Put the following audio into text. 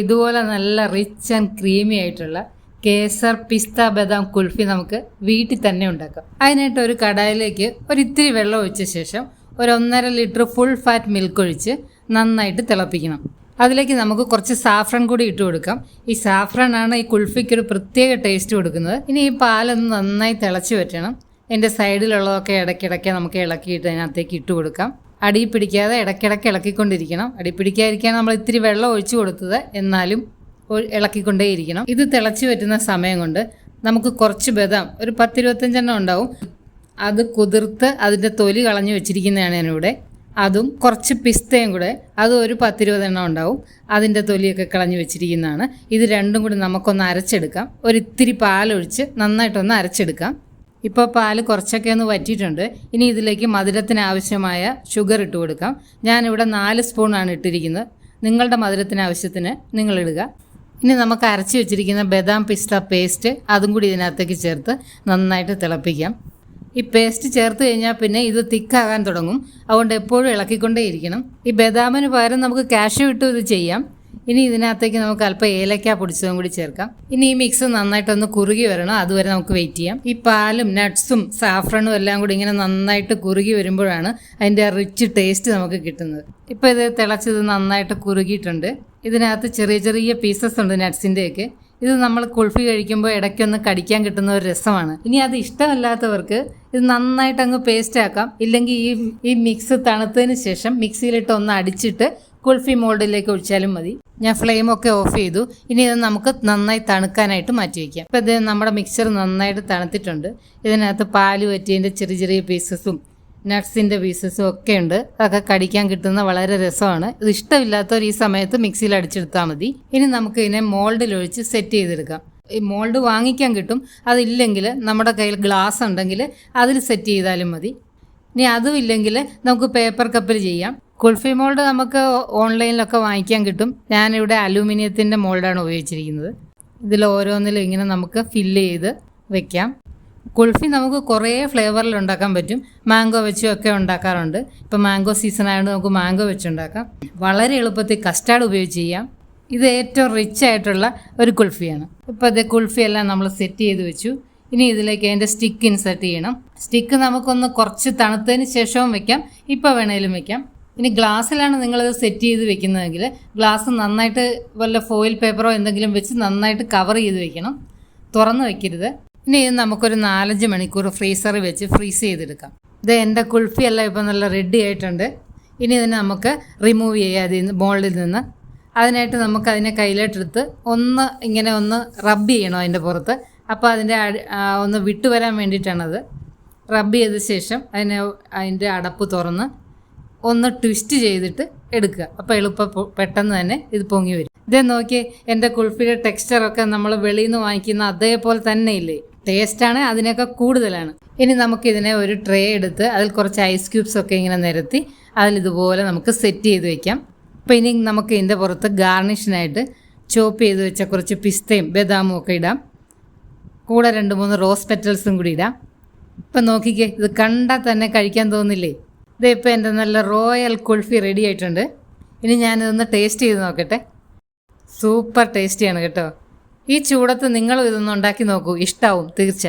ഇതുപോലെ നല്ല rich and creamy ആയിട്ടുള്ള കേസർ പിസ്ത ബദാം കുൽഫി നമുക്ക് വീട്ടിൽ തന്നെ ഉണ്ടാക്കാം. അതിനായിട്ട് ഒരു കടായിലേക്ക് ഇത്തിരി വെള്ളം ഒഴിച്ച ശേഷം 1.5 ലിറ്റർ ഫുൾ ഫാറ്റ് മിൽക്ക് ഒഴിച്ച് നന്നായിട്ട് തിളപ്പിക്കണം. അതിലേക്ക് നമുക്ക് കുറച്ച് സാഫ്രൺ കൂടി ഇട്ട് കൊടുക്കാം. ഈ സാഫ്രൺ ആണ് ഈ കുൽഫിക്ക് ഒരു പ്രത്യേക ടേസ്റ്റ് കൊടുക്കുന്നത്. ഇനി ഈ പാലൊന്ന് നന്നായി തിളച്ച് വറ്റണം. എൻ്റെ സൈഡിലുള്ളതൊക്കെ ഇടയ്ക്കിടയ്ക്ക് നമുക്ക് ഇളക്കിയിട്ട് അതിനകത്തേക്ക് ഇട്ട് കൊടുക്കാം. അടി പിടിക്കാതെ ഇടയ്ക്കിടയ്ക്ക് ഇളക്കിക്കൊണ്ടിരിക്കണം. അടി പിടിക്കാതിരിക്കാൻ നമ്മൾ ഇത്തിരി വെള്ളം ഒഴിച്ചു കൊടുത്തത്, എന്നാലും ഇളക്കിക്കൊണ്ടേയിരിക്കണം. ഇത് തിളച്ച് വറ്റുന്ന സമയം കൊണ്ട് നമുക്ക് കുറച്ച് ബദാം, ഒരു 10-25 ഉണ്ടാവും, അത് കുതിർത്ത് അതിൻ്റെ തൊലി കളഞ്ഞു വെച്ചിരിക്കുന്നതാണ് ഞാനിവിടെ. അതും കുറച്ച് പിസ്തയും കൂടെ, അതും ഒരു 10-20 ഉണ്ടാവും, അതിൻ്റെ തൊലിയൊക്കെ കളഞ്ഞു വെച്ചിരിക്കുന്നതാണ്. ഇത് രണ്ടും കൂടി നമുക്കൊന്ന് അരച്ചെടുക്കാം. ഒരിത്തിരി പാലൊഴിച്ച് നന്നായിട്ടൊന്ന് അരച്ചെടുക്കാം. ഇപ്പോൾ പാല് കുറച്ചൊക്കെ ഒന്ന് വറ്റിയിട്ടുണ്ട്. ഇനി ഇതിലേക്ക് മധുരത്തിന് ആവശ്യമായ ഷുഗർ ഇട്ട് കൊടുക്കാം. ഞാനിവിടെ 4 സ്പൂണാണ് ഇട്ടിരിക്കുന്നത്. നിങ്ങളുടെ മധുരത്തിന് ആവശ്യത്തിന് നിങ്ങളിടുക. ഇനി നമുക്ക് അരച്ച് വെച്ചിരിക്കുന്ന ബദാം പിസ്ത പേസ്റ്റ് അതും കൂടി ഇതിനകത്തേക്ക് ചേർത്ത് നന്നായിട്ട് തിളപ്പിക്കാം. ഈ പേസ്റ്റ് ചേർത്ത് കഴിഞ്ഞാൽ പിന്നെ ഇത് തിക്കാകാൻ തുടങ്ങും. അതുകൊണ്ട് എപ്പോഴും ഇളക്കിക്കൊണ്ടേയിരിക്കണം. ഈ ബദാമിന് പകരം നമുക്ക് കാഷ്യൂ ഇട്ടും ഇത് ചെയ്യാം. ഇനി ഇതിനകത്തേക്ക് നമുക്ക് അല്പം ഏലക്ക പൊടിച്ചതും കൂടി ചേർക്കാം. ഇനി ഈ മിക്സ് നന്നായിട്ടൊന്ന് കുറുകി വരണം. അതുവരെ നമുക്ക് വെയിറ്റ് ചെയ്യാം. ഈ പാലും നട്ട്സും സാഫ്രണും എല്ലാം കൂടി ഇങ്ങനെ നന്നായിട്ട് കുറുകി വരുമ്പോഴാണ് അതിൻ്റെ റിച്ച് ടേസ്റ്റ് നമുക്ക് കിട്ടുന്നത്. ഇപ്പോൾ ഇത് തിളച്ചത് നന്നായിട്ട് കുറുകിയിട്ടുണ്ട്. ഇതിനകത്ത് ചെറിയ ചെറിയ പീസസ് ഉണ്ട് നട്ട്സിൻ്റെയൊക്കെ. ഇത് നമ്മൾ കുൽഫി കഴിക്കുമ്പോൾ ഇടയ്ക്കൊന്ന് കടിക്കാൻ കിട്ടുന്ന ഒരു രസമാണ്. ഇനി അത് ഇഷ്ടമല്ലാത്തവർക്ക് ഇത് നന്നായിട്ട് അങ്ങ് പേസ്റ്റ് ആക്കാം. ഇല്ലെങ്കിൽ ഈ മിക്സ് തണുത്തതിന് ശേഷം മിക്സിയിലിട്ട് ഒന്ന് അടിച്ചിട്ട് കുൽഫി മോൾഡിലേക്ക് ഒഴിച്ചാലും മതി. ഞാൻ ഫ്ലെയിമൊക്കെ ഓഫ് ചെയ്തു. ഇനി ഇത് നമുക്ക് നന്നായി തണുക്കാനായിട്ട് മാറ്റി വയ്ക്കാം. ഇപ്പോൾ ഇത് നമ്മുടെ മിക്സർ നന്നായിട്ട് തണുത്തിട്ടുണ്ട്. ഇതിനകത്ത് പാല് വറ്റിയതിൻ്റെ ചെറിയ ചെറിയ പീസസും നട്ട്സിൻ്റെ പീസസും ഒക്കെ ഉണ്ട്. അതൊക്കെ കടിക്കാൻ കിട്ടുന്ന വളരെ രസമാണ്. ഇത് ഇഷ്ടമില്ലാത്തവർ ഈ സമയത്ത് മിക്സിയിൽ അടിച്ചെടുത്താൽ മതി. ഇനി നമുക്ക് ഇതിനെ മോൾഡിലൊഴിച്ച് സെറ്റ് ചെയ്തെടുക്കാം. ഈ മോൾഡ് വാങ്ങിക്കാൻ കിട്ടും. അതില്ലെങ്കിൽ നമ്മുടെ കയ്യിൽ ഗ്ലാസ് ഉണ്ടെങ്കിൽ അതിൽ സെറ്റ് ചെയ്താലും മതി. ഇനി അതും ഇല്ലെങ്കിൽ നമുക്ക് പേപ്പർ കപ്പിൽ ചെയ്യാം. കുൽഫി മോൾഡ് നമുക്ക് ഓൺലൈനിലൊക്കെ വാങ്ങിക്കാൻ കിട്ടും. ഞാനിവിടെ അലൂമിനിയത്തിൻ്റെ മോൾഡാണ് ഉപയോഗിച്ചിരിക്കുന്നത്. ഇതിൽ ഓരോന്നിലും ഇങ്ങനെ നമുക്ക് ഫില്ല് ചെയ്ത് വെക്കാം. കുൽഫി നമുക്ക് കുറേ ഫ്ലേവറിൽ ഉണ്ടാക്കാൻ പറ്റും. മാംഗോ വെച്ചും ഒക്കെ ഉണ്ടാക്കാറുണ്ട്. ഇപ്പോൾ മാംഗോ സീസൺ ആയതുകൊണ്ട് നമുക്ക് മാംഗോ വെച്ചുണ്ടാക്കാം. വളരെ എളുപ്പത്തിൽ കസ്റ്റാർഡ് ഉപയോഗിച്ച് ചെയ്യാം. ഇത് ഏറ്റവും റിച്ച് ആയിട്ടുള്ള ഒരു കുൽഫിയാണ്. ഇപ്പോൾ ഇത് കുൽഫിയെല്ലാം നമ്മൾ സെറ്റ് ചെയ്ത് വെച്ചു. ഇനി ഇതിലേക്ക് അതിൻ്റെ സ്റ്റിക്ക് ഇൻസെർട്ട് ചെയ്യണം. സ്റ്റിക്ക് നമുക്കൊന്ന് കുറച്ച് തണുത്തതിന് ശേഷവും വെക്കാം, ഇപ്പോൾ വേണേലും വെക്കാം. ഇനി ഗ്ലാസ്സിലാണ് നിങ്ങളിത് സെറ്റ് ചെയ്ത് വെക്കുന്നതെങ്കിൽ ഗ്ലാസ് നന്നായിട്ട് വല്ല ഫോയിൽ പേപ്പറോ എന്തെങ്കിലും വെച്ച് നന്നായിട്ട് കവർ ചെയ്ത് വെക്കണം. തുറന്ന് വെക്കരുത്. ഇനി ഇത് നമുക്കൊരു 4-5 മണിക്കൂർ ഫ്രീസറിൽ വെച്ച് ഫ്രീസ് ചെയ്തെടുക്കാം. ഇത് എൻ്റെ കുൽഫിയെല്ലാം ഇപ്പോൾ നല്ല റെഡി ആയിട്ടുണ്ട്. ഇനി ഇതിനെ നമുക്ക് റിമൂവ് ചെയ്യാം അതിൽ നിന്ന്, മോൾഡിൽ നിന്ന്. അതിനായിട്ട് നമുക്ക് അതിനെ കയ്യിലോട്ടെടുത്ത് ഇങ്ങനെ ഒന്ന് റബ്ബ് ചെയ്യണം അതിൻ്റെ പുറത്ത്. അപ്പോൾ ഒന്ന് വിട്ടുവരാൻ വേണ്ടിയിട്ടാണത്. റബ്ബ് ചെയ്ത ശേഷം അതിൻ്റെ അടപ്പ് തുറന്ന് ഒന്ന് ട്വിസ്റ്റ് ചെയ്തിട്ട് എടുക്കുക. അപ്പോൾ പെട്ടെന്ന് തന്നെ ഇത് പൊങ്ങി വരും. ഇതേ നോക്കി, എൻ്റെ കുൽഫിയുടെ ടെക്സ്ചറൊക്കെ നമ്മൾ വെളിയിൽ നിന്ന് വാങ്ങിക്കുന്ന അതേപോലെ തന്നെ ഇല്ലേ? ടേസ്റ്റാണ് അതിനൊക്കെ കൂടുതലാണ്. ഇനി നമുക്കിതിനെ ഒരു ട്രേ എടുത്ത് അതിൽ കുറച്ച് ഐസ് ക്യൂബ്സ് ഒക്കെ ഇങ്ങനെ നിരത്തി അതിലിതുപോലെ നമുക്ക് സെറ്റ് ചെയ്ത് വയ്ക്കാം. അപ്പോൾ ഇനി നമുക്ക് ഇതിൻ്റെ പുറത്ത് ഗാർണിഷിനായിട്ട് ചോപ്പ് ചെയ്ത് വെച്ച കുറച്ച് പിസ്തയും ബദാമും ഒക്കെ ഇടാം. കൂടെ 2-3 റോസ് പെറ്റൽസും കൂടി ഇടാം. ഇപ്പം നോക്കിക്കേ, ഇത് കണ്ടാൽ തന്നെ കഴിക്കാൻ തോന്നില്ലേ? ഇത് ഇപ്പോൾ എൻ്റെ നല്ല റോയൽ കുൽഫി റെഡി ആയിട്ടുണ്ട്. ഇനി ഞാനിതൊന്ന് ടേസ്റ്റ് ചെയ്ത് നോക്കട്ടെ. സൂപ്പർ ടേസ്റ്റിയാണ് കേട്ടോ. ഈ ചൂടത്ത് നിങ്ങളും ഇതൊന്ന് ഉണ്ടാക്കി നോക്കൂ, ഇഷ്ടാവും തീർച്ച.